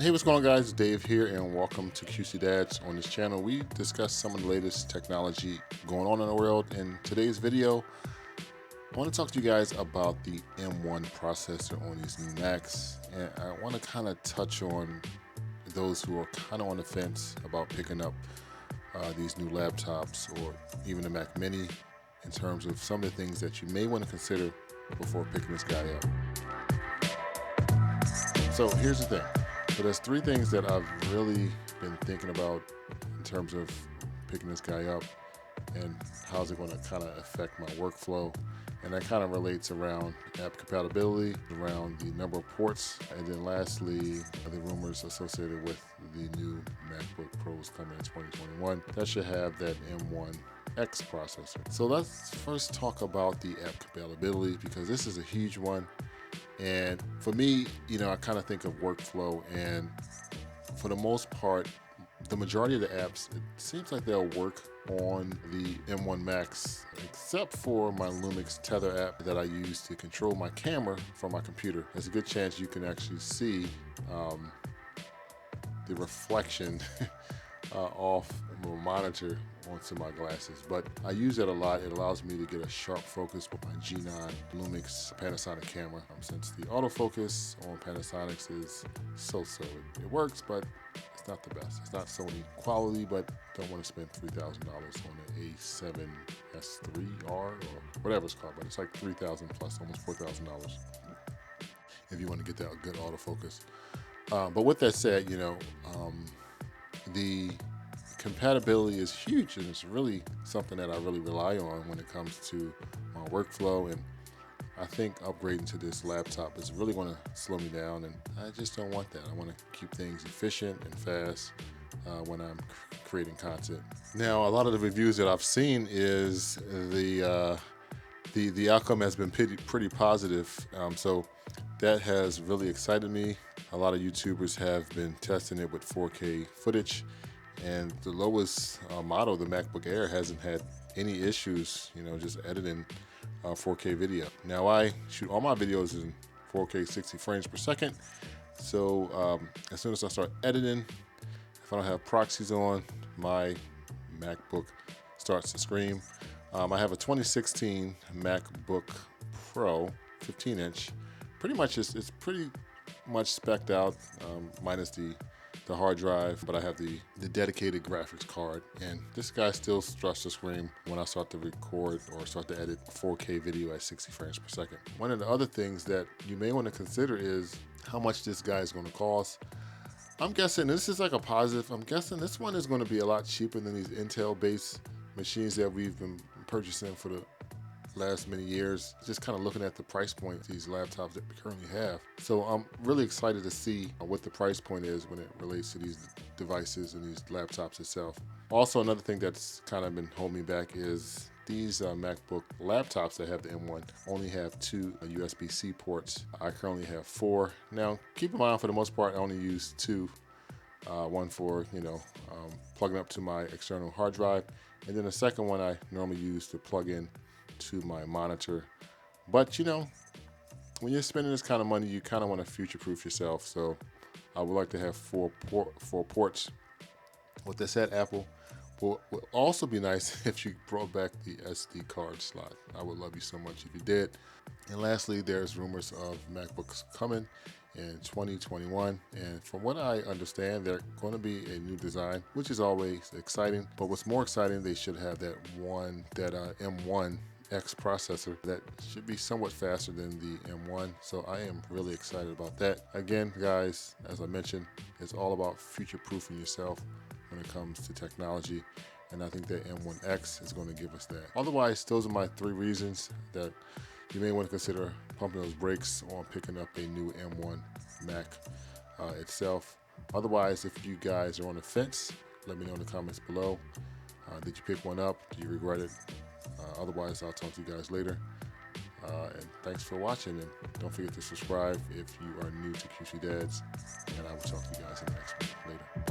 Hey, what's going on, guys? Dave here, and welcome to QC Dads. On this channel, we discuss some of the latest technology going on in the world. In today's video, I want to talk to you guys about the M1 processor on these new Macs, and I want to kind of touch on those who are kind of on the fence about picking up these new laptops or even the Mac Mini in terms of some of the things that you may want to consider before picking this guy up. So here's the thing. So there's three things that I've really been thinking about in terms of picking this guy up and how's it going to kind of affect my workflow. And that kind of relates around app compatibility, around the number of ports, and then lastly, the rumors associated with the new MacBook Pros coming in 2021 that should have that M1X processor. So let's first talk about the app compatibility, because this is a huge one. And for me, I kind of think of workflow, and for the most part, the majority of the apps, it seems like they'll work on the M1 Max, except for my Lumix Tether app that I use to control my camera from my computer. There's a good chance you can actually see the reflection off my monitor onto my glasses, but I use that a lot. It allows me to get a sharp focus with my G9 Lumix Panasonic camera, since the autofocus on Panasonics is so-so. It works, but it's not the best. It's not Sony quality, but don't want to spend $3,000 on an A7S3R or whatever it's called, but it's like $3,000 plus, almost $4,000 if you want to get that good autofocus. But with that said, the compatibility is huge, and it's really something that I really rely on when it comes to my workflow. And I think upgrading to this laptop is really going to slow me down, and I just don't want that. I want to keep things efficient and fast when I'm creating content. Now, a lot of the reviews that I've seen is the outcome has been pretty positive. So that has really excited me. A lot of YouTubers have been testing it with 4K footage, and the lowest model, the MacBook Air, hasn't had any issues, just editing 4K video. Now, I shoot all my videos in 4K 60 frames per second. So as soon as I start editing, if I don't have proxies on, my MacBook starts to scream. I have a 2016 MacBook Pro 15-inch. Pretty much it's pretty much spec'd out, minus the hard drive, but I have the dedicated graphics card, and this guy still starts to scream when I start to record or start to edit 4K video at 60 frames per second. One of the other things that you may want to consider is how much this guy is going to cost. I'm guessing this is like a positive. I'm guessing this one is going to be a lot cheaper than these Intel-based machines that we've been purchasing for the last many years. Just kind of looking at the price point these laptops that we currently have. So I'm really excited to see what the price point is when it relates to these devices and these laptops itself. Also, another thing that's kind of been holding me back is these MacBook laptops that have the M1 only have 2 USB-C ports. I currently have 4. Now, keep in mind, for the most part, I only use 2. One for, plugging up to my external hard drive, and then the second one I normally use to plug in to my monitor. But when you're spending this kind of money, you kind of want to future-proof yourself. So I would like to have 4 ports. With that said, Apple would also be nice if you brought back the SD card slot. I would love you so much if you did. And lastly, there's rumors of MacBooks coming in 2021, and from what I understand, they're going to be a new design, which is always exciting. But what's more exciting, they should have that M1X processor that should be somewhat faster than the M1. So I am really excited about that. Again, guys, as I mentioned, it's all about future-proofing yourself when it comes to technology, and I think that M1X is going to give us that. Otherwise, those are my 3 reasons that you may want to consider pumping those brakes on picking up a new M1 Mac itself. Otherwise, if you guys are on the fence, let me know in the comments below. Did you pick one up? Do you regret it? Otherwise, I'll talk to you guys later. And thanks for watching, and don't forget to subscribe if you are new to QC Dads, and I will talk to you guys in the next one. Later.